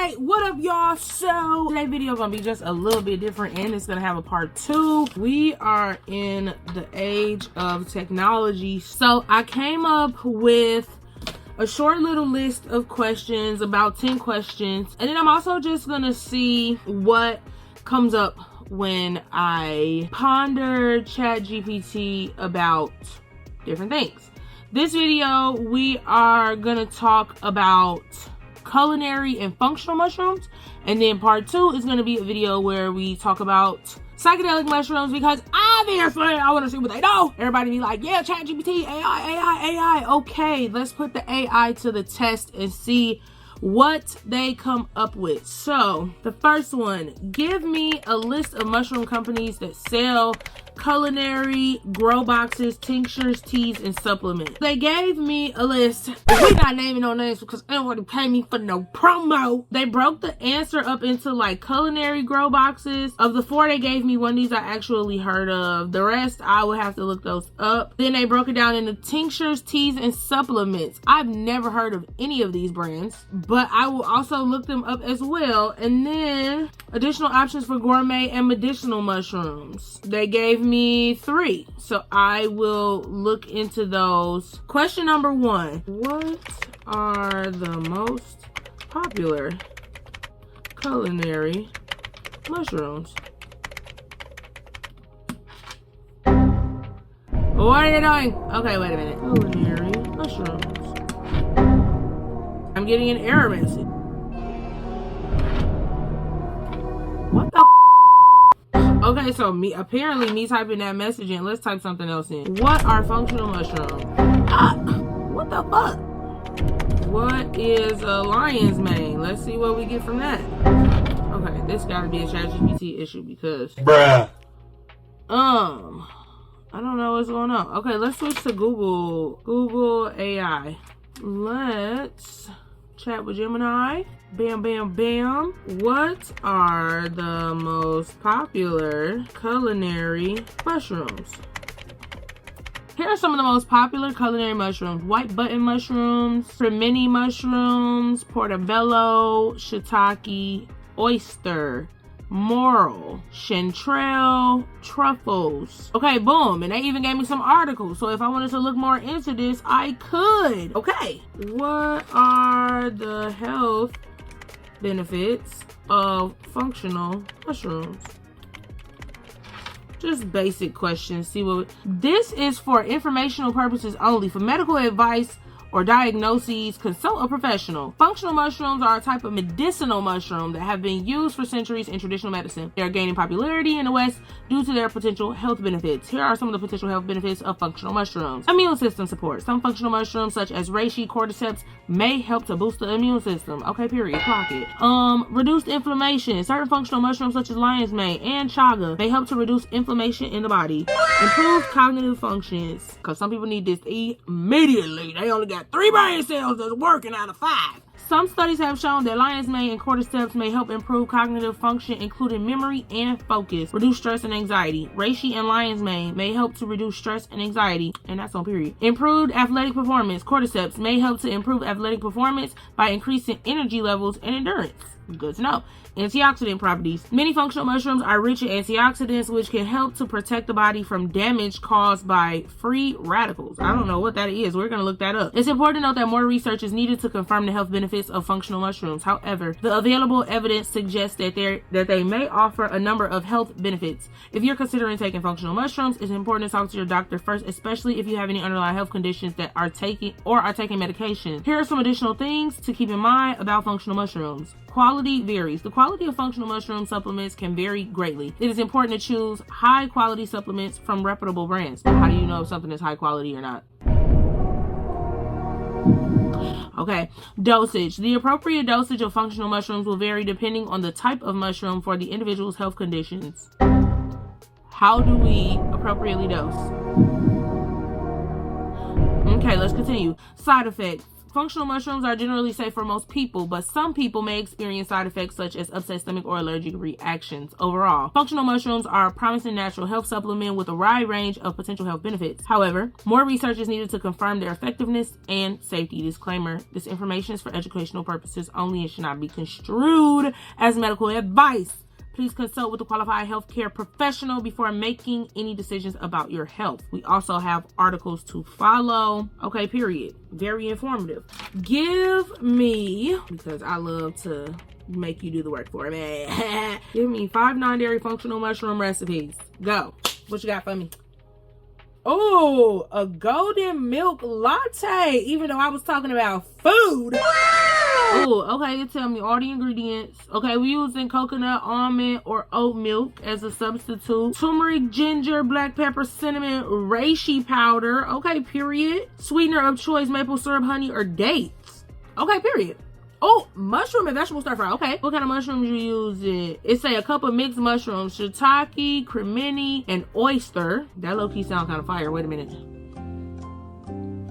Alright, what up y'all? So today's video gonna be just a little bit different and it's gonna have a part 2. We are in the age of technology. So I came up with a short little list of questions, about 10 questions. And then I'm also just gonna see what comes up when I ponder ChatGPT about different things. This video, we are gonna talk about culinary and functional mushrooms, and then part 2 is going to be a video where we talk about psychedelic mushrooms, because obviously I want to see what they know. Everybody be like, yeah, ChatGPT, AI. Okay, let's put the AI to the test and see what they come up with. So the first one, give me a list of mushroom companies that sell culinary, grow boxes, tinctures, teas, and supplements. They gave me a list. We're not naming no names because I don't want to pay me for no promo. They broke the answer up into like culinary grow boxes. Of the 4 they gave me, one of these I actually heard of. The rest I would have to look those up. Then they broke it down into tinctures, teas, and supplements. I've never heard of any of these brands, but I will also look them up as well. And then additional options for gourmet and medicinal mushrooms. They gave me 3, so I will look into those. Question number 1, what are the most popular culinary mushrooms? What are you doing? Okay, wait a minute. Culinary mushrooms. I'm getting an error message. What the? Okay, so apparently me typing that message in, let's type something else in. What are functional mushrooms? What the fuck? What is a lion's mane? Let's see what we get from that. Okay, this gotta be a ChatGPT issue because bruh. I don't know what's going on. Okay, let's switch to Google AI. Let's chat with Gemini. Bam, bam, bam. What are the most popular culinary mushrooms? Here are some of the most popular culinary mushrooms. White button mushrooms, cremini mushrooms, portobello, shiitake, oyster, morel, chanterelle, truffles. Okay, boom. And they even gave me some articles. So if I wanted to look more into this, I could. Okay. What are the health benefits of functional mushrooms? Just basic questions. See what this is for informational purposes only. For medical advice or diagnoses, consult a professional. Functional mushrooms are a type of medicinal mushroom that have been used for centuries in traditional medicine. They are gaining popularity in the West due to their potential health benefits. Here are some of the potential health benefits of functional mushrooms. Immune system support. Some functional mushrooms, such as reishi, cordyceps, may help to boost the immune system. Okay, period. Clock it. Reduced inflammation. Certain functional mushrooms, such as lion's mane and chaga, may help to reduce inflammation in the body. Improve cognitive functions, because some people need this immediately. They only got 3 brain cells that's working out of 5. Some studies have shown that lion's mane and cordyceps may help improve cognitive function, including memory and focus, reduce stress and anxiety. Reishi and lion's mane may help to reduce stress and anxiety, and that's on period. Improved athletic performance. Cordyceps may help to improve athletic performance by increasing energy levels and endurance. Good to know. Antioxidant properties. Many functional mushrooms are rich in antioxidants, which can help to protect the body from damage caused by free radicals. I don't know what that is. We're going to look that up. It's important to note that more research is needed to confirm the health benefits of functional mushrooms. However, the available evidence suggests that they may offer a number of health benefits. If you're considering taking functional mushrooms, it's important to talk to your doctor first, especially if you have any underlying health conditions that are taking medication. Here are some additional things to keep in mind about functional mushrooms. Quality varies. The quality of functional mushroom supplements can vary greatly. It is important to choose high quality supplements from reputable brands. How do you know if something is high quality or not? Okay, dosage. The appropriate dosage of functional mushrooms will vary depending on the type of mushroom for the individual's health conditions. How do we appropriately dose? Okay, let's continue. Side effects. Functional mushrooms are generally safe for most people, but some people may experience side effects such as upset stomach or allergic reactions. Overall, functional mushrooms are a promising natural health supplement with a wide range of potential health benefits. However, more research is needed to confirm their effectiveness and safety. Disclaimer: this information is for educational purposes only and should not be construed as medical advice. Please consult with a qualified healthcare professional before making any decisions about your health. We also have articles to follow. Okay, period. Very informative. Give me, because I love to make you do the work for me. Give me 5 non-dairy functional mushroom recipes. Go. What you got for me? Oh, a golden milk latte, even though I was talking about food. Oh, okay, you tell me all the ingredients. Okay, we're using coconut, almond, or oat milk as a substitute. Turmeric, ginger, black pepper, cinnamon, reishi powder. Okay, period. Sweetener of choice, maple syrup, honey, or dates. Okay, period. Oh, mushroom and vegetable stir fry. Okay, what kind of mushrooms you using? It say a cup of mixed mushrooms, shiitake, cremini, and oyster. That low-key sound kind of fire. Wait a minute.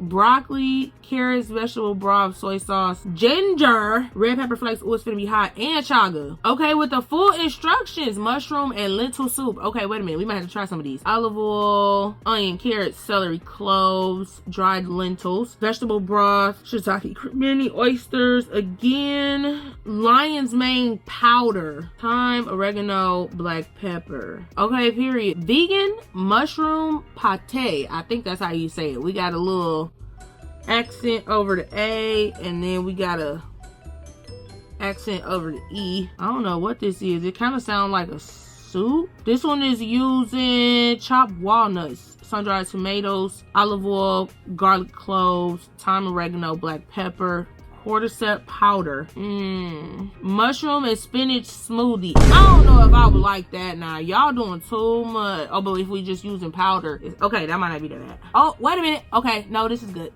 Broccoli, carrots, vegetable broth, soy sauce, ginger, red pepper flakes. Oh, it's gonna be hot, and chaga. Okay, with the full instructions, mushroom and lentil soup. Okay, wait a minute, we might have to try some of these. Olive oil, onion, carrots, celery, cloves, dried lentils, vegetable broth, shiitake, cremini, oysters, again, lion's mane powder, thyme, oregano, black pepper. Okay, period. Vegan mushroom pate. I think that's how you say it. We got a little accent over the A, and then we got a accent over the E. I don't know what this is. It kind of sounds like a soup. This one is using chopped walnuts, sun-dried tomatoes, olive oil, garlic cloves, thyme, oregano, black pepper, cordyceps powder. Mushroom and spinach smoothie. I don't know if I would like that now. Y'all doing too much. Oh, but if we just using powder, okay, that might not be that bad. Oh, wait a minute. Okay, no, this is good.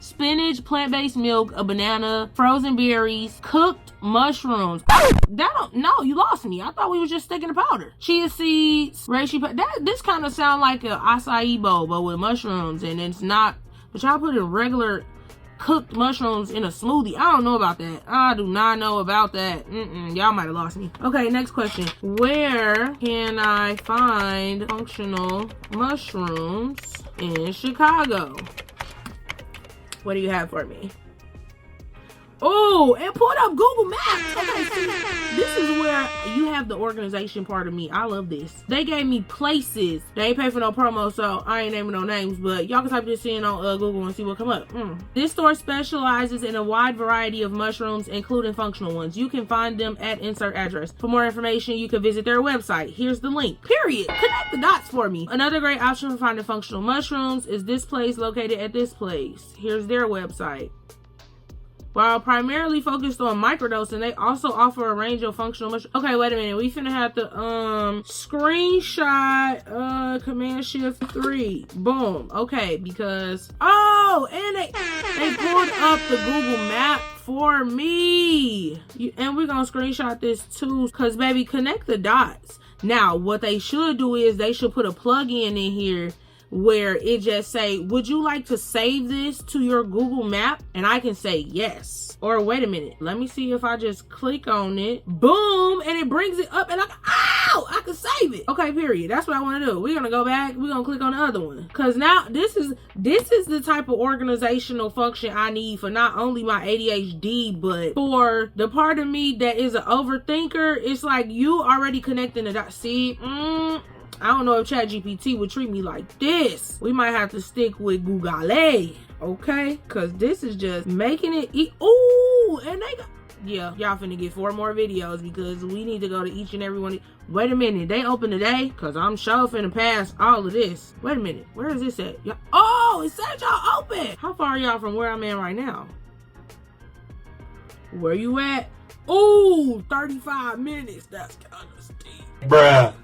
Spinach, plant-based milk, a banana, frozen berries, cooked mushrooms. No, you lost me. I thought we was just sticking the powder. Chia seeds, reishi. This kind of sound like an acai bowl, but with mushrooms, and it's not. But y'all put in regular cooked mushrooms in a smoothie. I don't know about that. I do not know about that. Y'all might have lost me. Okay, next question. Where can I find functional mushrooms in Chicago? What do you have for me? Oh, and pulled up Google Maps. Okay, see, this is where you have the organization part of me. I love this. They gave me places. They ain't pay for no promo, so I ain't naming no names, but y'all can type this in on Google and see what come up. This store specializes in a wide variety of mushrooms, including functional ones. You can find them at insert address. For more information, you can visit their website. Here's the link. Period. Connect the dots for me. Another great option for finding functional mushrooms is this place located at this place. Here's their website. While primarily focused on microdosing, they also offer a range of functional mushrooms. Okay, wait a minute. We finna have to screenshot Command Shift 3. Boom. Okay, because and they pulled up the Google map for me. And we're gonna screenshot this too, because baby, connect the dots. Now, what they should do is they should put a plug-in in here where it just say, would you like to save this to your Google map? And I can say yes. Or wait a minute, let me see if I just click on it. Boom, and it brings it up, and I can save it. Okay, period. That's what I want to do. We're gonna go back, we're gonna click on the other one, because now this is the type of organizational function I need for not only my ADHD, but for the part of me that is an overthinker. It's like you already connecting the dots. See, I don't know if ChatGPT would treat me like this. We might have to stick with Google, okay? Because this is just making it eat. Ooh, and they got, yeah, y'all finna get 4 more videos because we need to go to each and every one. Wait a minute, they open today? Because I'm sure finna pass all of this. Wait a minute, where is this at? Oh, it said y'all open. How far are y'all from where I'm at right now? Where you at? Ooh, 35 minutes. That's kind of steep. Bruh.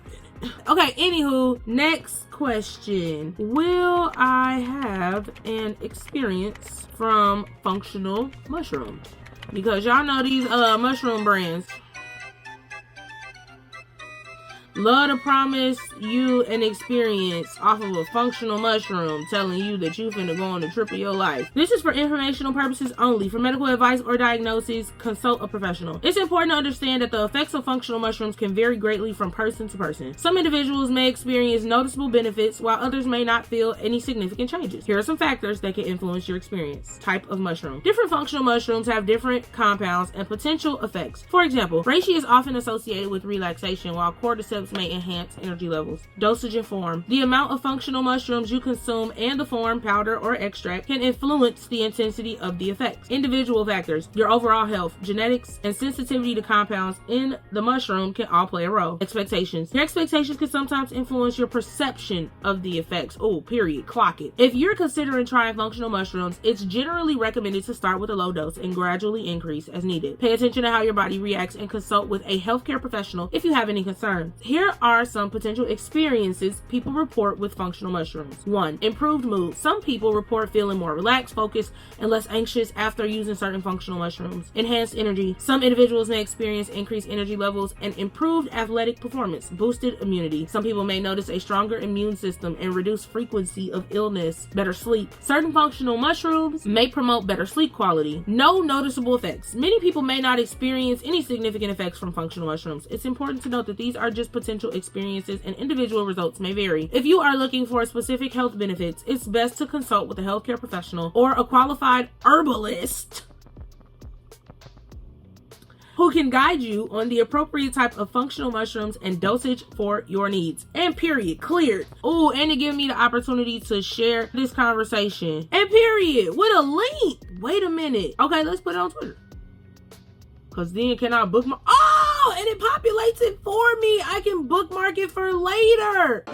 Okay, anywho, next question. Will I have an experience from functional mushrooms? Because y'all know these mushroom brands. Love to promise you an experience off of a functional mushroom telling you that you finna go on the trip of your life. This is for informational purposes only. For medical advice or diagnoses, consult a professional. It's important to understand that the effects of functional mushrooms can vary greatly from person to person. Some individuals may experience noticeable benefits while others may not feel any significant changes. Here are some factors that can influence your experience. Type of mushroom. Different functional mushrooms have different compounds and potential effects. For example, reishi is often associated with relaxation, while cordyceps may enhance energy levels. Dosage and form. The amount of functional mushrooms you consume and the form, powder, or extract can influence the intensity of the effects. Individual factors. Your overall health, genetics, and sensitivity to compounds in the mushroom can all play a role. Expectations. Your expectations can sometimes influence your perception of the effects. Oh, period. Clock it. If you're considering trying functional mushrooms, it's generally recommended to start with a low dose and gradually increase as needed. Pay attention to how your body reacts and consult with a healthcare professional if you have any concerns. Here are some potential experiences people report with functional mushrooms. 1. Improved mood. Some people report feeling more relaxed, focused, and less anxious after using certain functional mushrooms. Enhanced energy. Some individuals may experience increased energy levels and improved athletic performance. Boosted immunity. Some people may notice a stronger immune system and reduced frequency of illness. Better sleep. Certain functional mushrooms may promote better sleep quality. No noticeable effects. Many people may not experience any significant effects from functional mushrooms. It's important to note that these are just potential experiences and individual results may vary. If you are looking for specific health benefits, it's best to consult with a healthcare professional or a qualified herbalist who can guide you on the appropriate type of functional mushrooms and dosage for your needs. And period. Cleared. Oh, and it gave me the opportunity to share this conversation. And period. With a link. Wait a minute. Okay, let's put it on Twitter. Because then can I bookmark? Oh, and it populates it for me. I can bookmark it for later.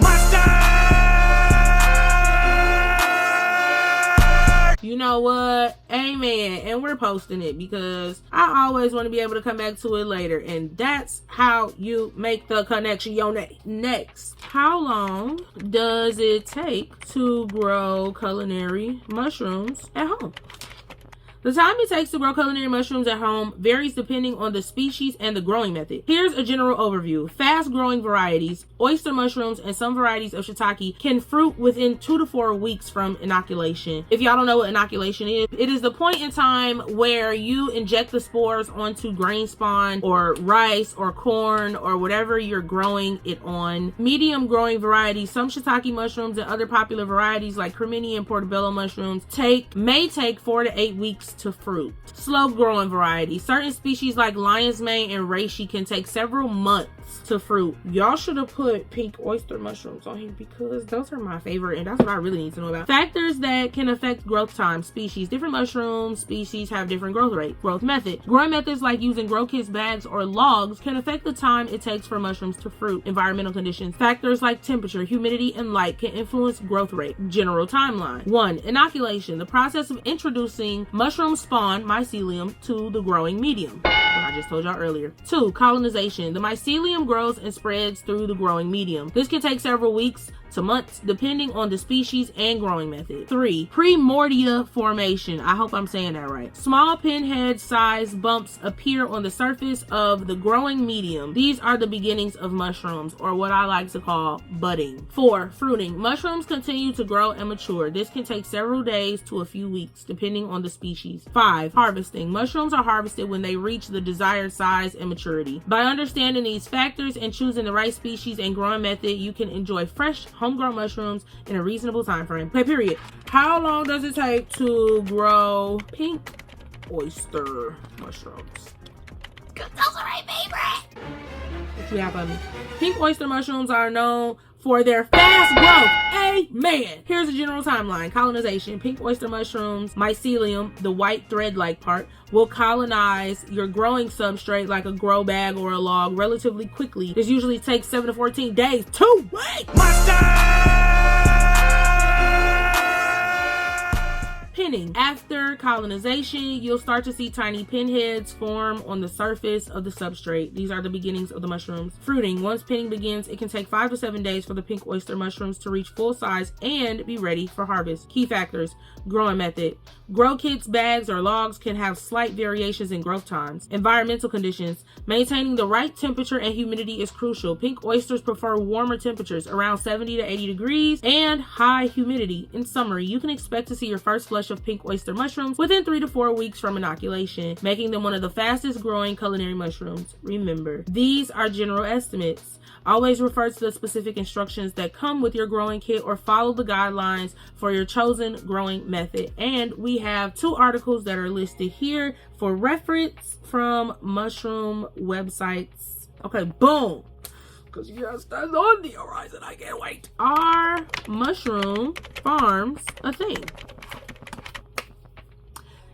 You know what? Amen. And we're posting it because I always want to be able to come back to it later. And that's how you make the connection. Next, how long does it take to grow culinary mushrooms at home? The time it takes to grow culinary mushrooms at home varies depending on the species and the growing method. Here's a general overview. Fast-growing varieties, oyster mushrooms, and some varieties of shiitake can fruit within 2 to 4 weeks from inoculation. If y'all don't know what inoculation is, it is the point in time where you inject the spores onto grain spawn or rice or corn or whatever you're growing it on. Medium-growing varieties, some shiitake mushrooms and other popular varieties like cremini and portobello mushrooms may take 4 to 8 weeks to fruit. Slow growing varieties. Certain species like lion's mane and reishi can take several months to fruit. Y'all should have put pink oyster mushrooms on here because those are my favorite and that's what I really need to know about. Factors that can affect growth time. Species. Different mushroom species have different growth rate. Growth method. Growing methods like using grow kits, bags, or logs can affect the time it takes for mushrooms to fruit. Environmental conditions. Factors like temperature, humidity, and light can influence growth rate. General timeline. 1. Inoculation. The process of introducing mushroom spawn, mycelium, to the growing medium. What I just told y'all earlier. 2. Colonization. The mycelium grows and spreads through the growing medium. This can take several weeks to months depending on the species and growing method. 3. Primordia formation. I hope I'm saying that right. Small pinhead sized bumps appear on the surface of the growing medium. These are the beginnings of mushrooms, or what I like to call budding. 4. Fruiting. Mushrooms continue to grow and mature. This can take several days to a few weeks depending on the species. 5. Harvesting. Mushrooms are harvested when they reach the desired size and maturity. By understanding these factors and choosing the right species and growing method, you can enjoy fresh homegrown mushrooms in a reasonable time frame. Okay, period. How long does it take to grow pink oyster mushrooms? Cause those are my favorite. What you have on me? Pink oyster mushrooms are known for their fast growth. Amen. Here's a general timeline. Colonization. Pink oyster mushrooms, mycelium, the white thread-like part, will colonize your growing substrate like a grow bag or a log relatively quickly. This usually takes 7 to 14 days. 2 weeks. Pinning. After colonization, you'll start to see tiny pinheads form on the surface of the substrate. These are the beginnings of the mushrooms. Fruiting. Once pinning begins, it can take 5 to 7 days for the pink oyster mushrooms to reach full size and be ready for harvest. Key factors. Growing method. Grow kits, bags, or logs can have slight variations in growth times. Environmental conditions. Maintaining the right temperature and humidity is crucial. Pink oysters prefer warmer temperatures, around 70 to 80 degrees, and high humidity. In summary, you can expect to see your first flush of pink oyster mushrooms within 3 to 4 weeks from inoculation, making them one of the fastest growing culinary mushrooms. Remember, these are general estimates. Always refer to the specific instructions that come with your growing kit or follow the guidelines for your chosen growing method. And we have 2 articles that are listed here for reference from mushroom websites. Okay, boom. Because yes, that's on the horizon. I can't wait. Are mushroom farms a thing?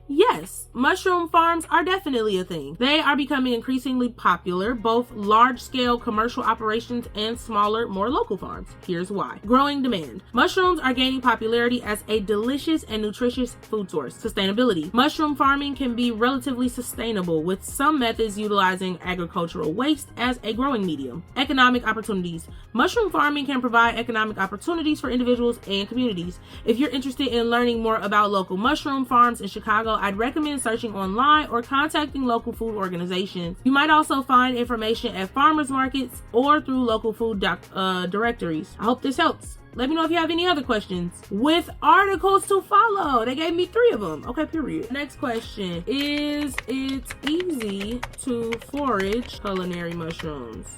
Yes, mushroom farms are definitely a thing. They are becoming increasingly popular, both large-scale commercial operations and smaller, more local farms. Here's why. Growing demand. Mushrooms are gaining popularity as a delicious and nutritious food source. Sustainability. Mushroom farming can be relatively sustainable, with some methods utilizing agricultural waste as a growing medium. Economic opportunities. Mushroom farming can provide economic opportunities for individuals and communities. If you're interested in learning more about local mushroom farms in Chicago, I'd recommend searching online or contacting local food organizations. You might also find information at farmers markets or through local food directories. I hope this helps. Let me know if you have any other questions with articles to follow. They gave me 3 of them. Okay, period. Next question. Is it easy to forage culinary mushrooms?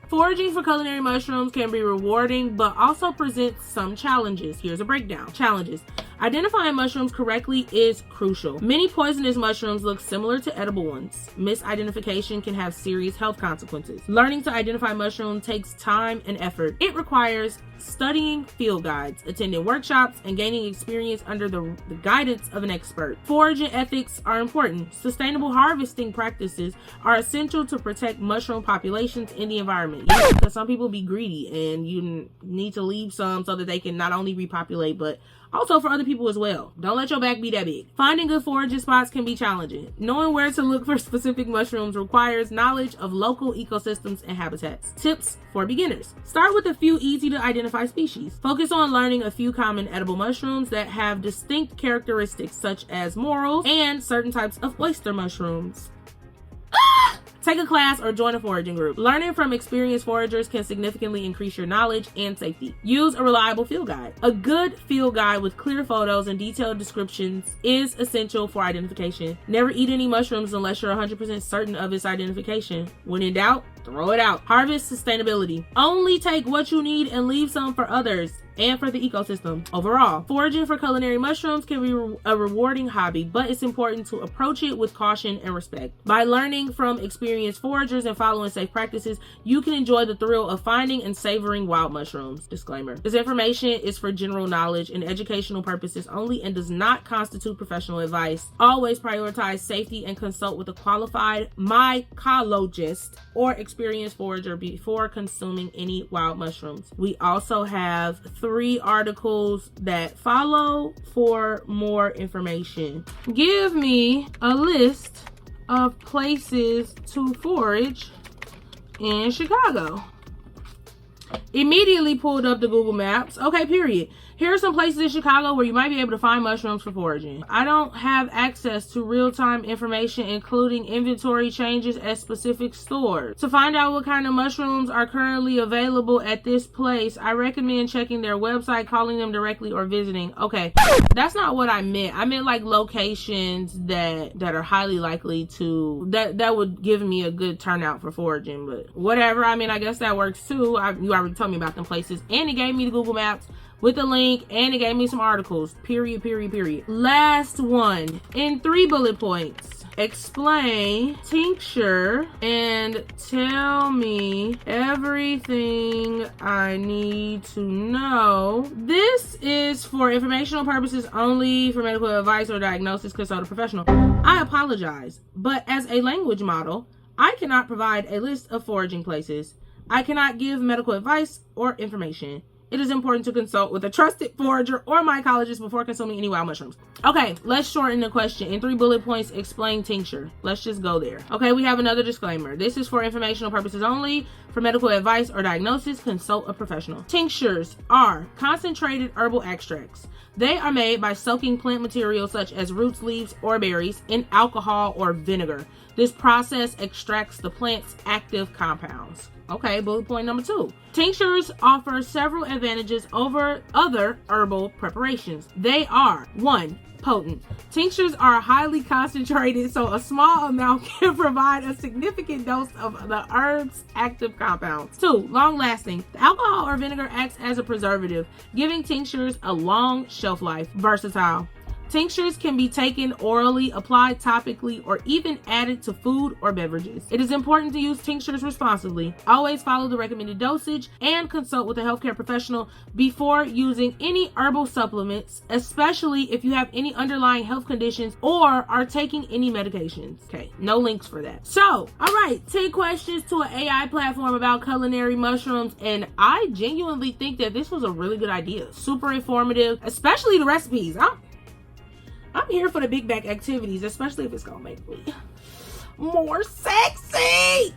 Foraging for culinary mushrooms can be rewarding, but also presents some challenges. Here's a breakdown. Challenges. Identifying mushrooms correctly is crucial. Many poisonous mushrooms look similar to edible ones. Misidentification can have serious health consequences. Learning to identify mushrooms takes time and effort. It requires studying field guides, attending workshops, and gaining experience under the guidance of an expert. Foraging ethics are important. Sustainable harvesting practices are essential to protect mushroom populations in the environment. Yes, because some people be greedy and you need to leave some so that they can not only repopulate, but also for other people as well. Don't let your back be that big. Finding good foraging spots can be challenging. Knowing where to look for specific mushrooms requires knowledge of local ecosystems and habitats. Tips for beginners. Start with a few easy to identify species. Focus on learning a few common edible mushrooms that have distinct characteristics such as morels and certain types of oyster mushrooms. Take a class or join a foraging group. Learning from experienced foragers can significantly increase your knowledge and safety. Use a reliable field guide. A good field guide with clear photos and detailed descriptions is essential for identification. Never eat any mushrooms unless you're 100% certain of its identification. When in doubt, throw it out. Harvest sustainability. Only take what you need and leave some for others and for the ecosystem. Overall, foraging for culinary mushrooms can be a rewarding hobby, but it's important to approach it with caution and respect. By learning from experienced foragers and following safe practices, you can enjoy the thrill of finding and savoring wild mushrooms. Disclaimer: this information is for general knowledge and educational purposes only and does not constitute professional advice. Always prioritize safety and consult with a qualified mycologist or experienced forager before consuming any wild mushrooms. We also have 3 articles that follow for more information. Give me a list of places to forage in Chicago. Immediately pulled up the Google Maps. Okay, period. Here are some places in Chicago where you might be able to find mushrooms for foraging. I don't have access to real-time information, including inventory changes at specific stores. To find out what kind of mushrooms are currently available at this place, I recommend checking their website, calling them directly, or visiting. Okay, that's not what I meant. I meant like locations that are highly likely to, that would give me a good turnout for foraging, but whatever. I mean, I guess that works too. You already told me about them places, and it gave me the Google Maps with a link, and it gave me some articles. Period. Last one, in 3 bullet points. Explain tincture and tell me everything I need to know. This is for informational purposes only. For medical advice or diagnosis, consult a professional. I apologize, but as a language model, I cannot provide a list of foraging places. I cannot give medical advice or information. it is important to consult with a trusted forager or mycologist before consuming any wild mushrooms. Okay, let's shorten the question. In 3 bullet points, explain tincture. Let's just go there. Okay, we have another disclaimer. This is for informational purposes only. For medical advice or diagnosis, consult a professional. Tinctures are concentrated herbal extracts. They are made by soaking plant materials such as roots, leaves, or berries in alcohol or vinegar. This process extracts the plant's active compounds. Okay, bullet point number 2. Tinctures offer several advantages over other herbal preparations. They are: 1. Potent. Tinctures are highly concentrated, so a small amount can provide a significant dose of the herb's active compounds. 2. Long lasting. The alcohol or vinegar acts as a preservative, giving tinctures a long shelf life. Versatile. Tinctures can be taken orally, applied topically, or even added to food or beverages. It is important to use tinctures responsibly. Always follow the recommended dosage and consult with a healthcare professional before using any herbal supplements, especially if you have any underlying health conditions or are taking any medications. Okay, no links for that. So, all right, 10 questions to an AI platform about culinary mushrooms, and I genuinely think that this was a really good idea. Super informative, especially the recipes. I'm here for the big back activities, especially if it's gonna make me more sexy.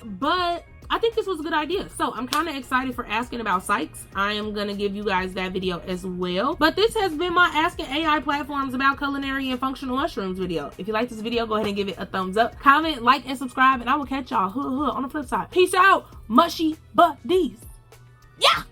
But I think this was a good idea. So I'm kind of excited for asking about psychs. I am gonna give you guys that video as well. But this has been my Asking AI Platforms about culinary and functional mushrooms video. If you like this video, go ahead and give it a thumbs up, comment, like, and subscribe, and I will catch y'all on the flip side. Peace out, mushy buddies. Yeah.